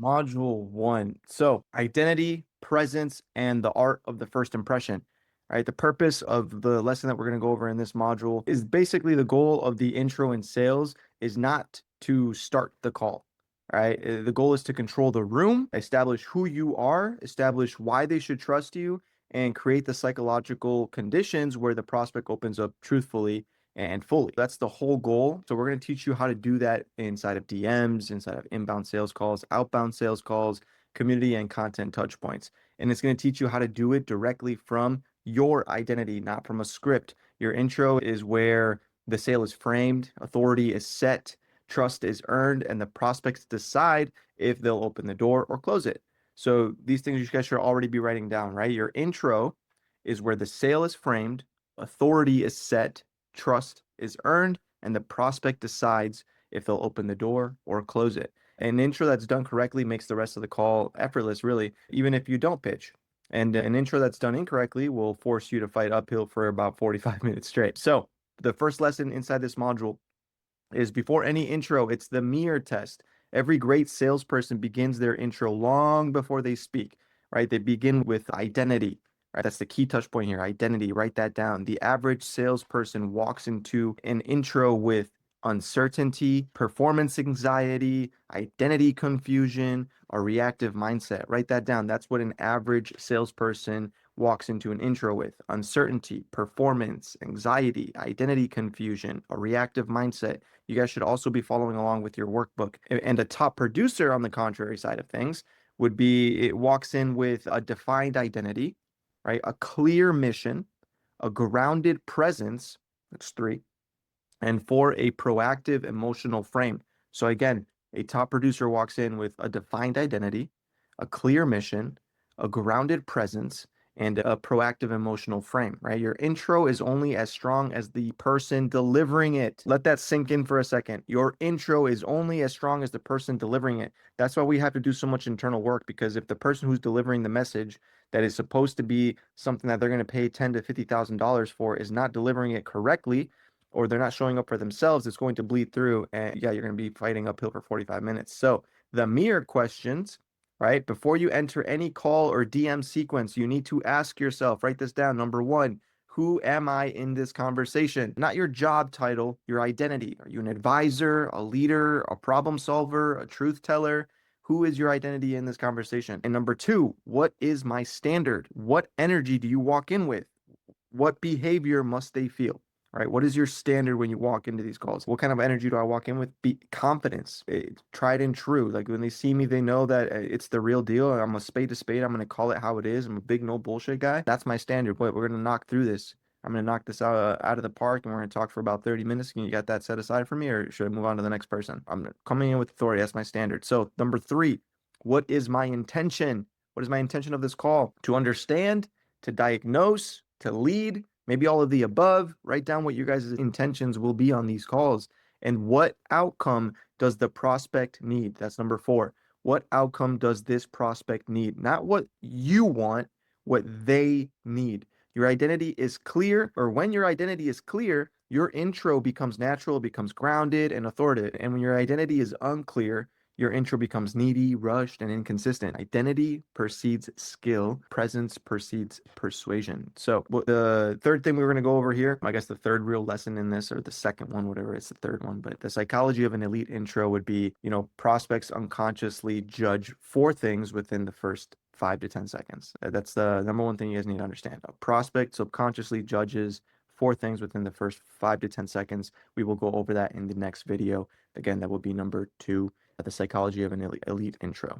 Module one. So, identity, presence, and the art of the first impression. All right. The purpose of the lesson that we're going to go over in this module is basically the goal of the intro in sales is not to start the call. All right. The goal is to control the room, establish who you are, establish why they should trust you, and create the psychological conditions where the prospect opens up truthfully and fully. That's the whole goal. So we're going to teach you how to do that inside of DMs, inside of inbound sales calls, outbound sales calls, community and content touch points. And it's going to teach you how to do it directly from your identity, not from a script. Your intro is where the sale is framed, authority is set, trust is earned, and the prospects decide if they'll open the door or close it. So these things you guys should already be writing down, right? Your intro is where the sale is framed, authority is set, trust is earned, and the prospect decides if they'll open the door or close it. An intro that's done correctly makes the rest of the call effortless, really, even if you don't pitch. And an intro that's done incorrectly will force you to fight uphill for about 45 minutes straight. So, the first lesson inside this module is before any intro, it's the mirror test. Every great salesperson begins their intro long before they speak, right? They begin with identity, right? That's the key touch point here, identity. Write that down. The average salesperson walks into an intro with uncertainty, performance anxiety, identity confusion, a reactive mindset. Write that down. That's what an average salesperson walks into an intro with: uncertainty, performance, anxiety, identity confusion, a reactive mindset. You guys should also be following along with your workbook. And a top producer, on the contrary side of things, would be it walks in with a defined identity, right? A clear mission, a grounded presence. That's three. And four, a proactive emotional frame. So again, a top producer walks in with a defined identity, a clear mission, a grounded presence, and a proactive emotional frame, right? Your intro is only as strong as the person delivering it. Let that sink in for a second. Your intro is only as strong as the person delivering it. That's why we have to do so much internal work, because if the person who's delivering the message that is supposed to be something that they're going to pay $10,000 to $50,000 for is not delivering it correctly, or they're not showing up for themselves, it's going to bleed through. And yeah, you're going to be fighting uphill for 45 minutes. So the mirror questions, right? Before you enter any call or DM sequence, you need to ask yourself, write this down. Number one, who am I in this conversation? Not your job title, your identity. Are you an advisor, a leader, a problem solver, a truth teller? Who is your identity in this conversation? And number two, what is my standard? What energy do you walk in with? What behavior must they feel? All right, what is your standard when you walk into these calls? What kind of energy do I walk in with? Be confidence, tried and true. Like when they see me, they know that it's the real deal. I'm a spade to spade. I'm going to call it how it is. I'm a big no bullshit guy. That's my standard. But we're going to knock through this. I'm going to knock this out of the park, and we're going to talk for about 30 minutes. Can you got that set aside for me, or should I move on to the next person? I'm coming in with authority. That's my standard. So number three, what is my intention? What is my intention of this call? To understand, to diagnose, to lead, maybe all of the above. Write down what your guys' intentions will be on these calls, and what outcome does the prospect need. That's number four. What outcome does this prospect need? Not what you want, what they need. Your identity is clear, or when your identity is clear, your intro becomes natural, becomes grounded and authoritative. And when your identity is unclear, your intro becomes needy, rushed, and inconsistent. Identity precedes skill. Presence precedes persuasion. So the third thing we were going to go over here, I guess the third real lesson in this, or the second one, whatever, it's the third one, but the psychology of an elite intro would be, prospects unconsciously judge four things within the first 5 to 10 seconds. That's the number one thing you guys need to understand. A prospect subconsciously judges four things within the first 5 to 10 seconds. We will go over that in the next video. Again, that will be number two, the psychology of an elite intro.